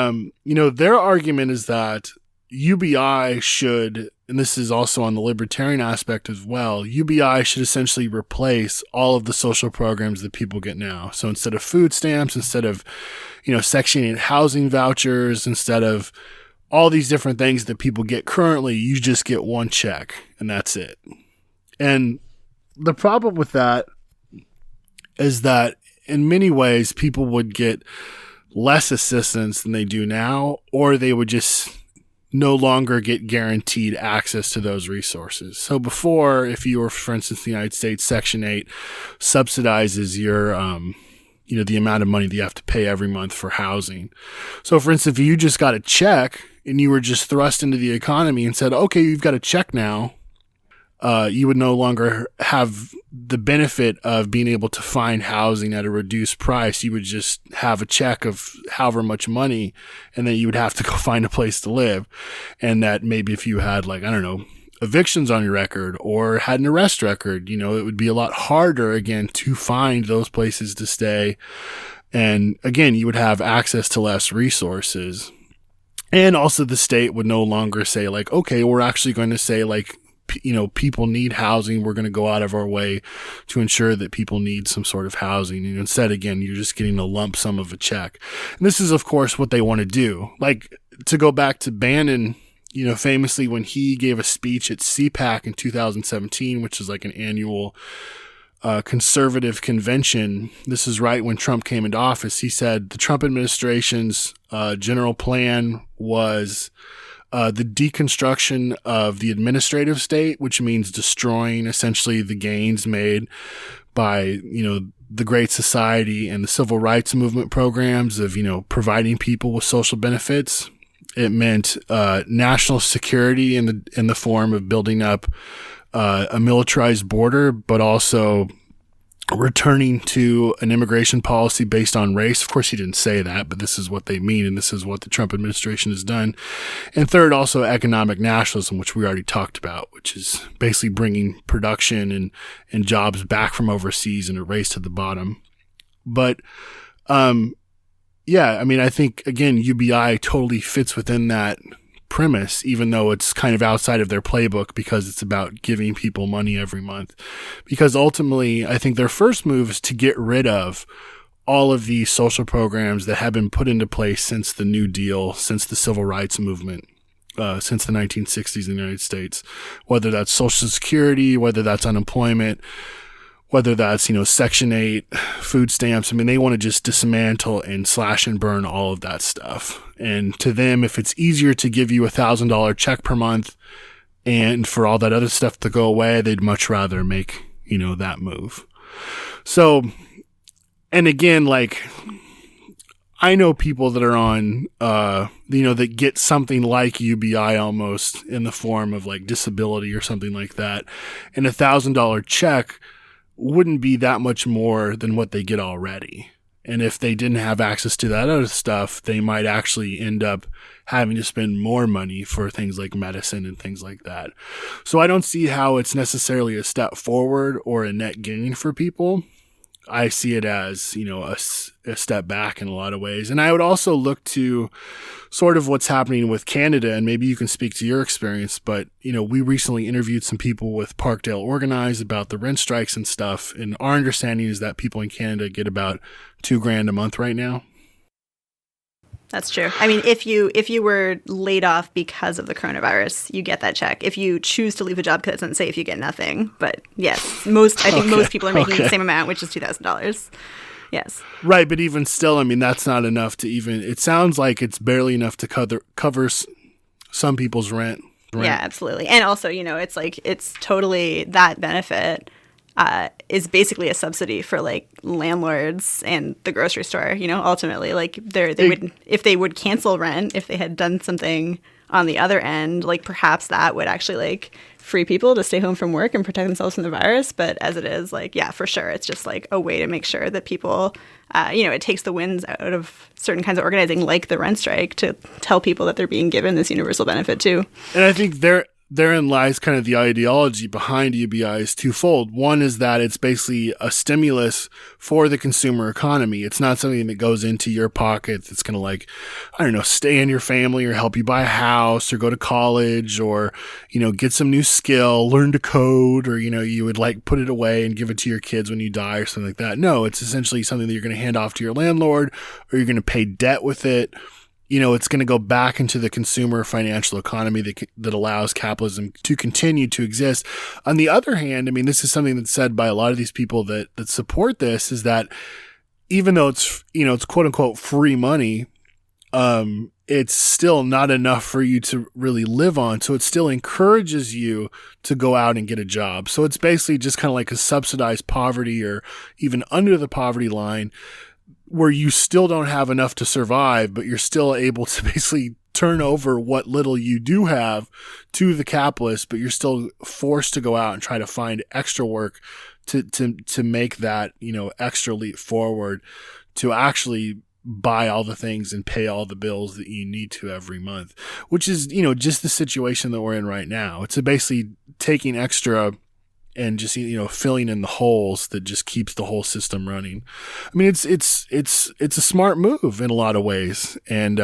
their argument is that UBI should, and this is also on the libertarian aspect as well, UBI should essentially replace all of the social programs that people get now. So instead of food stamps, instead of, Section 8 housing vouchers, instead of all these different things that people get currently, you just get one check and that's it. And the problem with that is that in many ways people would get less assistance than they do now, or they would just no longer get guaranteed access to those resources. So before, if you were, for instance, in the United States, Section 8 subsidizes your, the amount of money that you have to pay every month for housing. So for instance, if you just got a check and you were just thrust into the economy and said, okay, you've got a check now, you would no longer have the benefit of being able to find housing at a reduced price. You would just have a check of however much money, and then you would have to go find a place to live. And that maybe if you had evictions on your record or had an arrest record, it would be a lot harder again to find those places to stay. And again, you would have access to less resources. And also the state would no longer say okay, we're actually going to say people need housing. We're going to go out of our way to ensure that people need some sort of housing. And instead, again, you're just getting a lump sum of a check. And this is, of course, what they want to do. To go back to Bannon, famously when he gave a speech at CPAC in 2017, which is an annual conservative convention. This is right when Trump came into office. He said the Trump administration's general plan was the deconstruction of the administrative state, which means destroying essentially the gains made by, the Great Society and the civil rights movement programs of, providing people with social benefits. It meant national security in the form of building up a militarized border, but also returning to an immigration policy based on race. Of course, he didn't say that, but this is what they mean, and this is what the Trump administration has done. And third, also economic nationalism, which we already talked about, which is basically bringing production and jobs back from overseas in a race to the bottom. But I think, again, UBI totally fits within that premise, even though it's kind of outside of their playbook because it's about giving people money every month. Because ultimately, I think their first move is to get rid of all of these social programs that have been put into place since the New Deal, since the Civil Rights Movement, since the 1960s in the United States, whether that's Social Security, whether that's unemployment, whether that's, Section 8, food stamps. They want to just dismantle and slash and burn all of that stuff. And to them, if it's easier to give you $1,000 check per month and for all that other stuff to go away, they'd much rather make, that move. So, and again, I know people that are on, that get something like UBI almost in the form of disability or something like that. And $1,000 check wouldn't be that much more than what they get already. And if they didn't have access to that other stuff, they might actually end up having to spend more money for things like medicine and things like that. So I don't see how it's necessarily a step forward or a net gain for people. I see it as, a step back in a lot of ways. And I would also look to sort of what's happening with Canada, and maybe you can speak to your experience, but, we recently interviewed some people with Parkdale Organize about the rent strikes and stuff. And our understanding is that people in Canada get about $2,000 a month right now. That's true. If you were laid off because of the coronavirus, you get that check. If you choose to leave a job, because it doesn't say if you get nothing. But yes, most people are making the same amount, which is $2,000. Yes. Right, but even still, that's not enough to even. It sounds like it's barely enough to cover some people's rent. Yeah, absolutely. And also, it's like, it's totally that benefit is basically a subsidy for like landlords and the grocery store, ultimately. Like they would, if they would cancel rent, if they had done something on the other end, like perhaps that would actually like free people to stay home from work and protect themselves from the virus. But as it is, like, yeah, for sure, it's just like a way to make sure that people, it takes the winds out of certain kinds of organizing, like the rent strike, to tell people that they're being given this universal benefit too. And I think therein lies kind of the ideology behind UBI is twofold. One is that it's basically a stimulus for the consumer economy. It's not something that goes into your pocket that's going to, like, I don't know, stay in your family or help you buy a house or go to college or, get some new skill, learn to code, or, you would like put it away and give it to your kids when you die or something like that. No, it's essentially something that you're going to hand off to your landlord, or you're going to pay debt with it. It's going to go back into the consumer financial economy that allows capitalism to continue to exist. On the other hand, I mean, this is something that's said by a lot of these people that support this, is that even though it's, it's quote unquote free money, it's still not enough for you to really live on. So it still encourages you to go out and get a job. So it's basically just kind of like a subsidized poverty, or even under the poverty line, where you still don't have enough to survive, but you're still able to basically turn over what little you do have to the capitalists, but you're still forced to go out and try to find extra work to make that, extra leap forward to actually buy all the things and pay all the bills that you need to every month, which is, just the situation that we're in right now. It's basically taking extra and just, filling in the holes that just keeps the whole system running. I mean, it's a smart move in a lot of ways. And,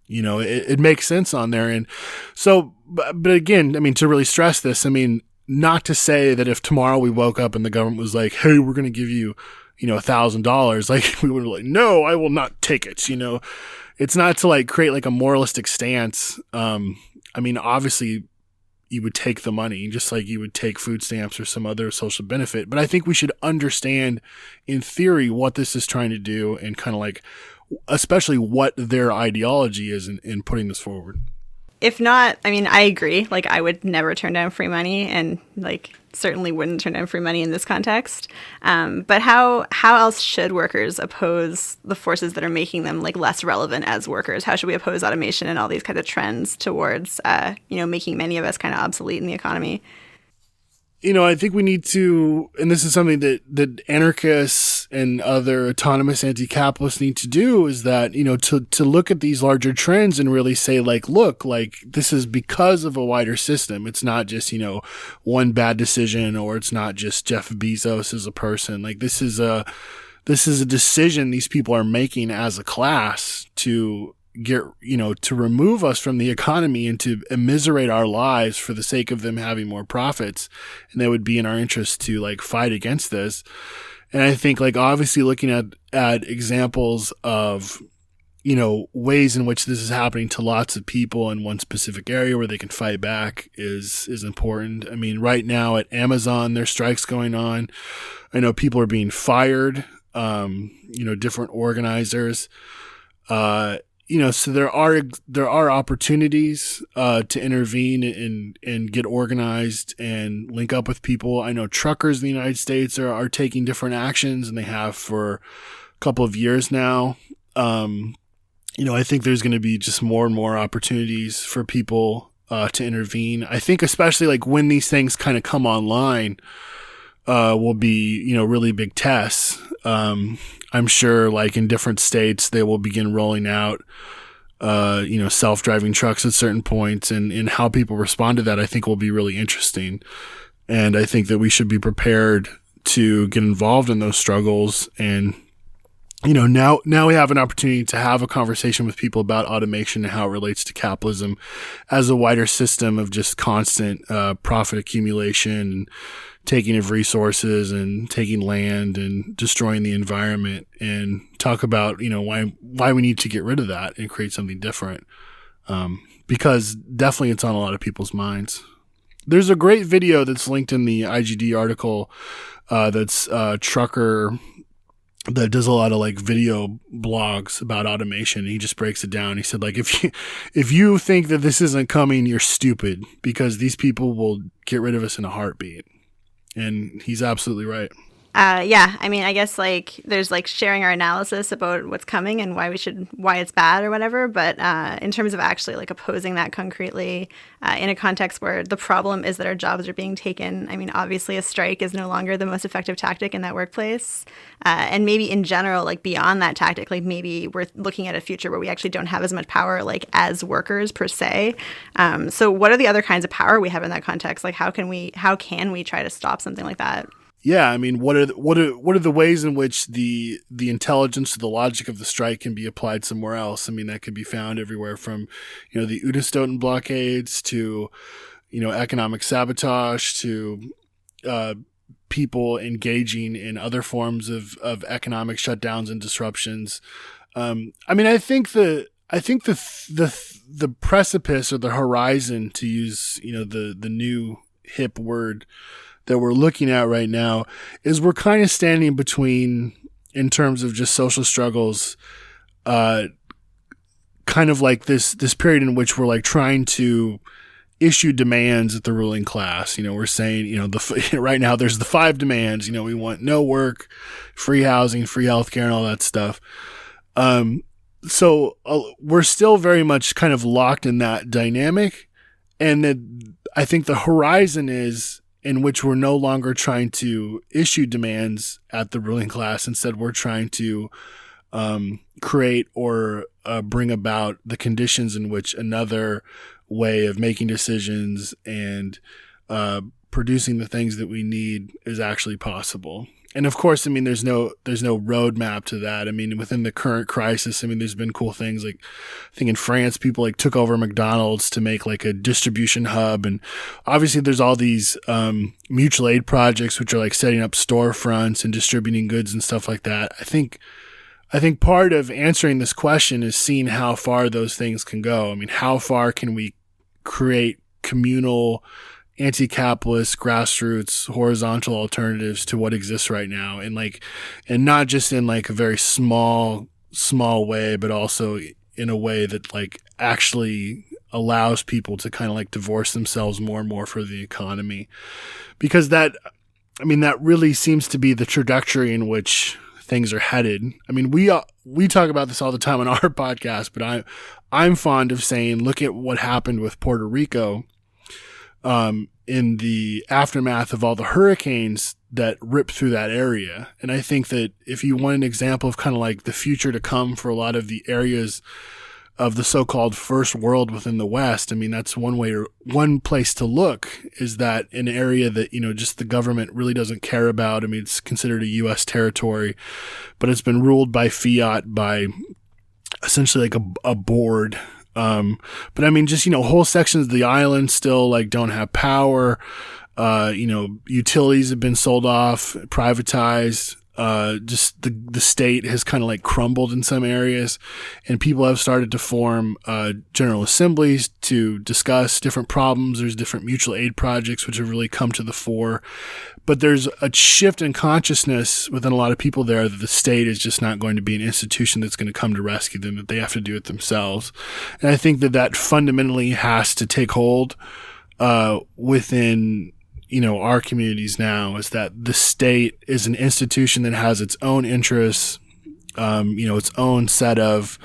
it makes sense on there. And so, but again, I mean, to really stress this, I mean, not to say that if tomorrow we woke up and the government was like, hey, we're going to give you, $1,000, like we would be like, no, I will not take it. It's not to like create like a moralistic stance. I mean, obviously, you would take the money just like you would take food stamps or some other social benefit. But I think we should understand in theory what this is trying to do, and kind of like, especially what their ideology is in putting this forward. If not, I mean, I agree. Like, I would never turn down free money, and like certainly wouldn't turn down free money in this context. But how else should workers oppose the forces that are making them like less relevant as workers? How should we oppose automation and all these kinds of trends towards, making many of us kind of obsolete in the economy? I think we need to, and this is something that anarchists and other autonomous anti-capitalists need to do, is that, to look at these larger trends and really say, like, look, like, this is because of a wider system. It's not just, one bad decision, or it's not just Jeff Bezos as a person. Like, this is a decision these people are making as a class to get, to remove us from the economy and to immiserate our lives for the sake of them having more profits. And that would be in our interest to like fight against this. And I think, like, obviously looking at examples of, ways in which this is happening to lots of people in one specific area where they can fight back is important. I mean, right now at Amazon, there's strikes going on. I know people are being fired, different organizers, so there are opportunities to intervene and get organized and link up with people. I know truckers in the United States are taking different actions, and they have for a couple of years now. I think there's going to be just more and more opportunities for people to intervene. I think especially like when these things kind of come online, will be, really big tests. I'm sure like in different states, they will begin rolling out, self-driving trucks at certain points, and how people respond to that, I think will be really interesting. And I think that we should be prepared to get involved in those struggles. And, now we have an opportunity to have a conversation with people about automation and how it relates to capitalism as a wider system of just constant, profit accumulation, and taking of resources and taking land and destroying the environment, and talk about, why we need to get rid of that and create something different. Because definitely it's on a lot of people's minds. There's a great video that's linked in the IGD article, that's, trucker, that does a lot of like video blogs about automation. He just breaks it down. He said, like, if you think that this isn't coming, you're stupid, because these people will get rid of us in a heartbeat. And he's absolutely right. Yeah, I mean, I guess like there's like sharing our analysis about what's coming and why it's bad or whatever. But in terms of actually like opposing that concretely in a context where the problem is that our jobs are being taken, I mean, obviously a strike is no longer the most effective tactic in that workplace. And maybe in general, like beyond that tactic, like maybe we're looking at a future where we actually don't have as much power like as workers per se. So what are the other kinds of power we have in that context? Like how can we try to stop something like that? Yeah, I mean, what are the ways in which the intelligence or the logic of the strike can be applied somewhere else? I mean, that could be found everywhere from, the Udastoten blockades to, economic sabotage to people engaging in other forms of economic shutdowns and disruptions. I mean, I think the precipice or the horizon, to use the new hip word that we're looking at right now, is we're kind of standing between, in terms of just social struggles, kind of like this period in which we're like trying to issue demands at the ruling class. We're saying, right now there's the 5 demands. We want no work, free housing, free healthcare, and all that stuff. So we're still very much kind of locked in that dynamic, and I think the horizon is in which we're no longer trying to issue demands at the ruling class. Instead, we're trying to create or bring about the conditions in which another way of making decisions and producing the things that we need is actually possible. And of course, I mean, there's no roadmap to that. I mean, within the current crisis, I mean, there's been cool things like, I think in France, people like took over McDonald's to make like a distribution hub. And obviously there's all these mutual aid projects, which are like setting up storefronts and distributing goods and stuff like that. I think part of answering this question is seeing how far those things can go. I mean, how far can we create communal, anti-capitalist, grassroots, horizontal alternatives to what exists right now, and not just in like a very small way, but also in a way that like actually allows people to kind of like divorce themselves more and more from the economy, because that really seems to be the trajectory in which things are headed. I mean, we talk about this all the time on our podcast, but I'm fond of saying, look at what happened with Puerto Rico in the aftermath of all the hurricanes that ripped through that area. And I think that if you want an example of kind of like the future to come for a lot of the areas of the so-called first world within the West, I mean, that's one place to look, is that an area that, just the government really doesn't care about. I mean, it's considered a U.S. territory, but it's been ruled by fiat, by essentially like a board. But I mean, just, whole sections of the island still like don't have power. Utilities have been sold off, privatized. Just the state has kind of like crumbled in some areas, and people have started to form general assemblies to discuss different problems. There's different mutual aid projects which have really come to the fore. But there's a shift in consciousness within a lot of people there that the state is just not going to be an institution that's going to come to rescue them, that they have to do it themselves. And I think that fundamentally has to take hold within our communities now, is that the state is an institution that has its own interests, its own set of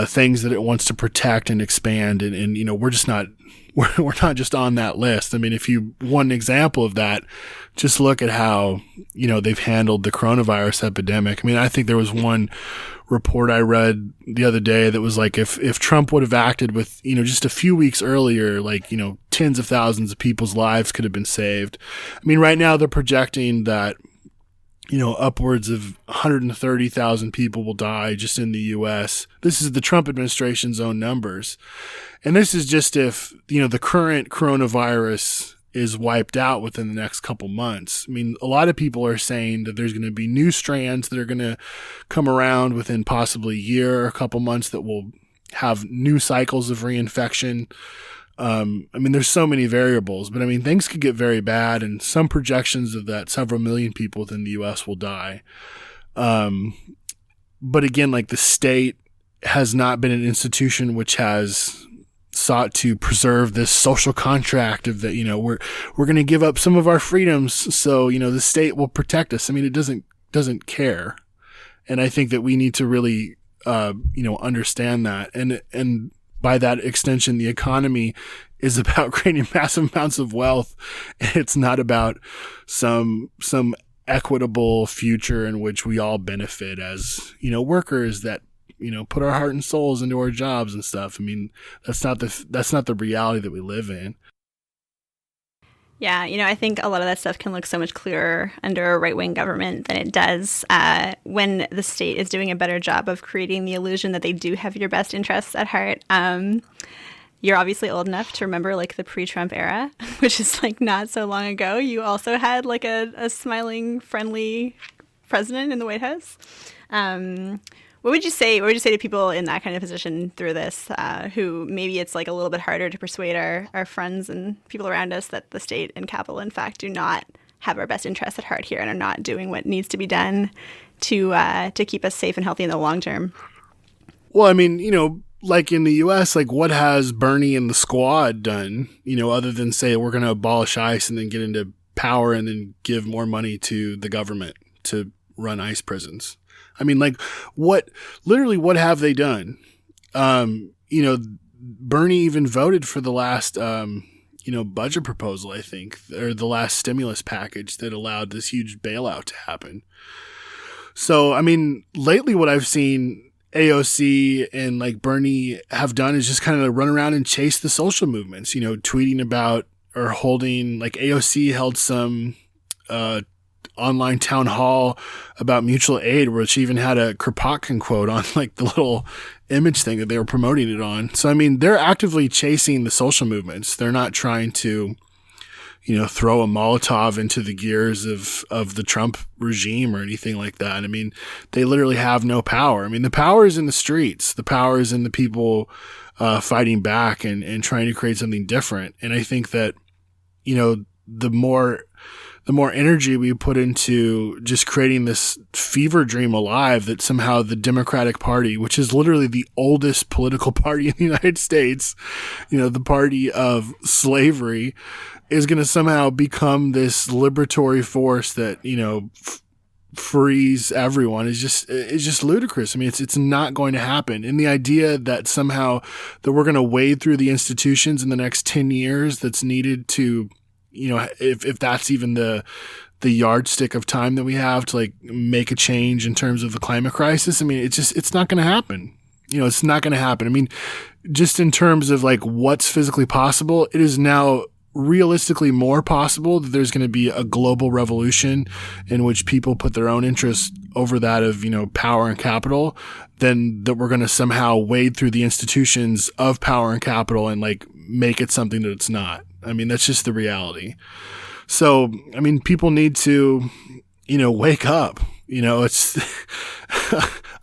things that it wants to protect and expand. And we're just not, we're not just on that list. I mean, if you want an example of that, just look at how, they've handled the coronavirus epidemic. I mean, I think there was one report I read the other day that was like, if Trump would have acted with, just a few weeks earlier, like, tens of thousands of people's lives could have been saved. I mean, right now they're projecting that, upwards of 130,000 people will die just in the U.S. This is the Trump administration's own numbers. And this is just if, the current coronavirus is wiped out within the next couple months. I mean, a lot of people are saying that there's going to be new strands that are going to come around within possibly a year or a couple months that will have new cycles of reinfection. I mean, there's so many variables, but I mean, things could get very bad, and some projections of that several million people within the U.S. will die. But again, like the state has not been an institution which has sought to preserve this social contract of that, we're going to give up some of our freedoms. So, the state will protect us. I mean, it doesn't care. And I think that we need to really, understand that. And by that extension, the economy is about creating massive amounts of wealth. It's not about some equitable future in which we all benefit as, workers that, put our heart and souls into our jobs and stuff. I mean, that's not the reality that we live in. Yeah, I think a lot of that stuff can look so much clearer under a right-wing government than it does when the state is doing a better job of creating the illusion that they do have your best interests at heart. You're obviously old enough to remember like the pre-Trump era, which is like not so long ago. You also had like a smiling, friendly president in the White House. What would you say to people in that kind of position through this, who maybe it's like a little bit harder to persuade our friends and people around us that the state and capital, in fact, do not have our best interests at heart here and are not doing what needs to be done to keep us safe and healthy in the long term? Well, I mean, like in the U.S., like what has Bernie and the squad done, other than say we're going to abolish ICE and then get into power and then give more money to the government to run ICE prisons? I mean, like what have they done? Bernie even voted for the last, budget proposal, I think, or the last stimulus package that allowed this huge bailout to happen. So, I mean, lately what I've seen AOC and like Bernie have done is just kind of run around and chase the social movements, tweeting about or holding, like AOC held some, online town hall about mutual aid, where she even had a Kropotkin quote on like the little image thing that they were promoting it on. So, I mean, they're actively chasing the social movements. They're not trying to, throw a Molotov into the gears of the Trump regime or anything like that. I mean, they literally have no power. I mean, the power is in the streets. The power is in the people fighting back and trying to create something different. And I think that, the more energy we put into just creating this fever dream alive that somehow the Democratic Party, which is literally the oldest political party in the United States, the party of slavery, is going to somehow become this liberatory force that, frees everyone is just ludicrous. I mean, it's not going to happen. And the idea that somehow that we're going to wade through the institutions in the next 10 years that's needed to, if that's even the yardstick of time that we have to like make a change in terms of the climate crisis. I mean, it's not going to happen. It's not going to happen. I mean, just in terms of like what's physically possible, it is now realistically more possible that there's going to be a global revolution in which people put their own interests over that of, power and capital, than that we're going to somehow wade through the institutions of power and capital and like make it something that it's not. I mean, that's just the reality. So, I mean, people need to, wake up. It's,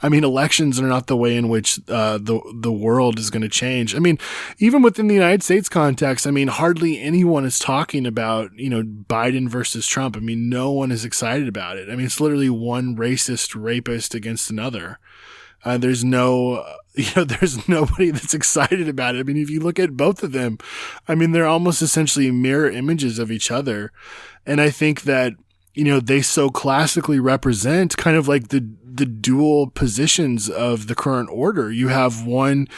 I mean, elections are not the way in which the world is going to change. I mean, even within the United States context, I mean, hardly anyone is talking about, Biden versus Trump. I mean, no one is excited about it. I mean, it's literally one racist rapist against another. There's there's nobody that's excited about it. I mean, if you look at both of them, I mean, they're almost essentially mirror images of each other. And I think that, they so classically represent kind of like the dual positions of the current order. You have one,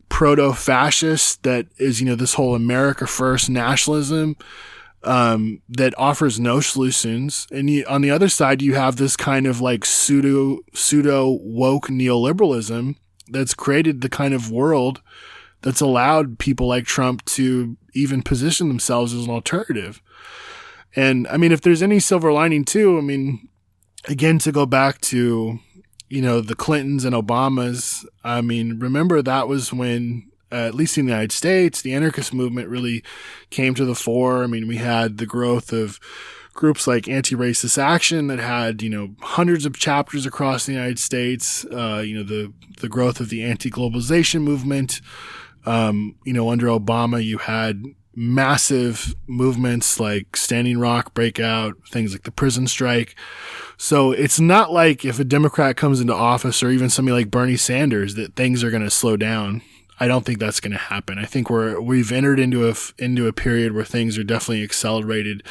proto-fascist that is, this whole America First nationalism, that offers no solutions. And on the other side, you have this kind of like pseudo woke neoliberalism that's created the kind of world that's allowed people like Trump to even position themselves as an alternative. And I mean, if there's any silver lining too, I mean, again, to go back to, the Clintons and Obamas, I mean, remember that was when, at least in the United States, the anarchist movement really came to the fore. I mean, we had the growth of groups like Anti-Racist Action that had, hundreds of chapters across the United States, the growth of the anti-globalization movement. Under Obama, you had massive movements like Standing Rock breakout, things like the prison strike. So it's not like if a Democrat comes into office or even somebody like Bernie Sanders that things are going to slow down. I don't think that's going to happen. I think we've entered into a period where things are definitely accelerated,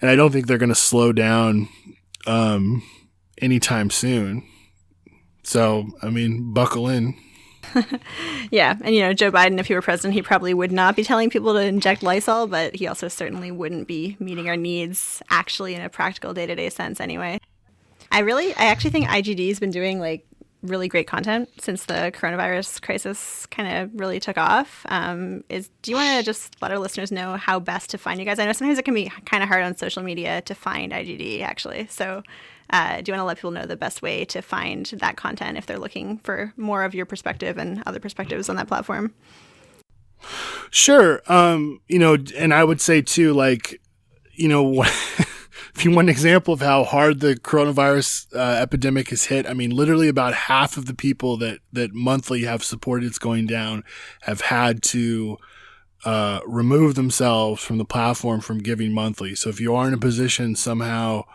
and I don't think they're going to slow down anytime soon. So, I mean, buckle in. Yeah. And, Joe Biden, if he were president, he probably would not be telling people to inject Lysol, but he also certainly wouldn't be meeting our needs actually in a practical day-to-day sense anyway. I actually think IGD has been doing really great content since the coronavirus crisis kind of really took off. Do you want to just let our listeners know how best to find you guys? I know sometimes it can be kind of hard on social media to find IGD, actually. So do you want to let people know the best way to find that content if they're looking for more of your perspective and other perspectives on that platform? Sure. And I would say too, if you want an example of how hard the coronavirus epidemic has hit, I mean, literally about half of the people that monthly have supported It's Going Down have had to remove themselves from the platform from giving monthly. So if you are in a position somehow,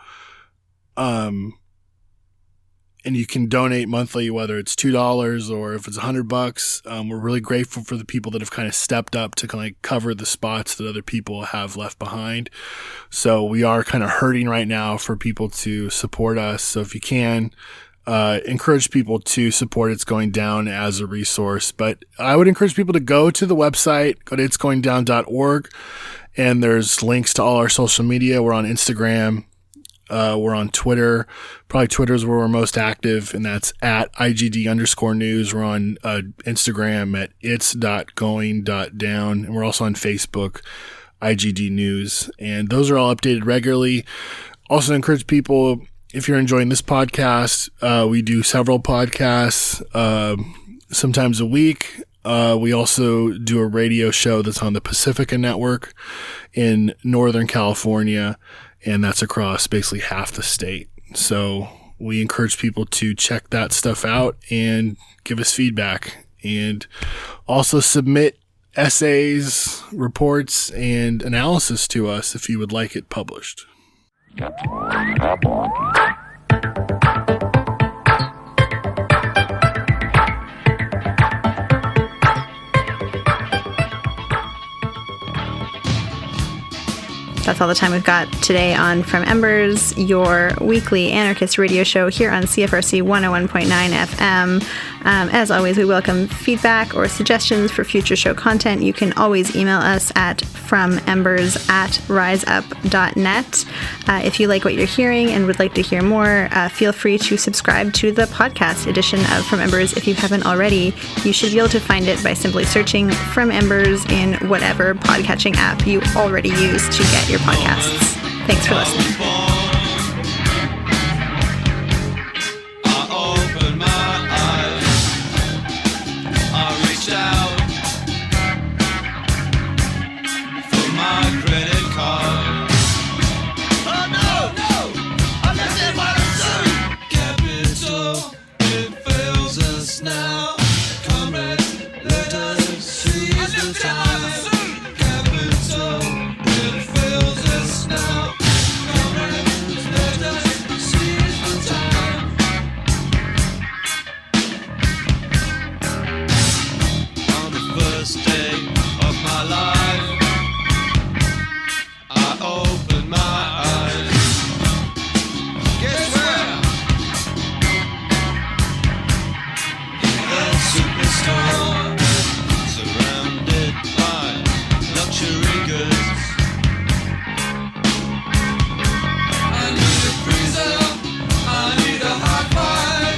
and you can donate monthly, whether it's $2 or if it's $100, we're really grateful for the people that have kind of stepped up to kind of cover the spots that other people have left behind. So we are kind of hurting right now for people to support us. So if you can, encourage people to support It's Going Down as a resource. But I would encourage people to go to the website, go to itsgoingdown.org, and there's links to all our social media. We're on Instagram. We're on Twitter. Probably Twitter is where we're most active, and that's at IGD_news. We're on Instagram at its.going.down, and we're also on Facebook, IGD News. And those are all updated regularly. Also encourage people, if you're enjoying this podcast, we do several podcasts, sometimes a week. We also do a radio show that's on the Pacifica Network in Northern California, and that's across basically half the state. So we encourage people to check that stuff out and give us feedback, and also submit essays, reports, and analysis to us if you would like it published. That's all the time we've got today on From Embers, your weekly anarchist radio show here on CFRC 101.9 FM. As always, we welcome feedback or suggestions for future show content. You can always email us at fromembers@riseup.net. If you like what you're hearing and would like to hear more, feel free to subscribe to the podcast edition of From Embers if you haven't already. You should be able to find it by simply searching From Embers in whatever podcatching app you already use to get your podcasts. Thanks for listening. Now, comrades, let us seize the time. Capital, it fails us now. Comrades, let us seize the time. On the first day of my life, I opened my eyes. Guess where? Superstar, surrounded by luxury goods. I need a freezer, I need a hot five.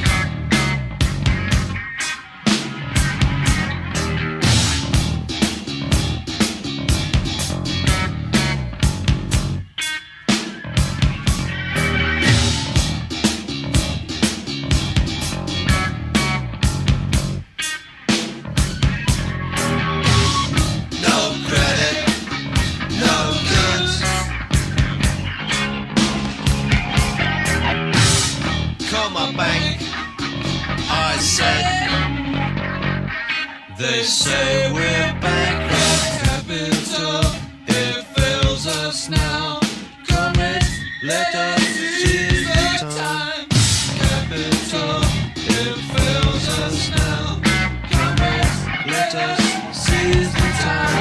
They say we're bankrupt. Capital just seize the time.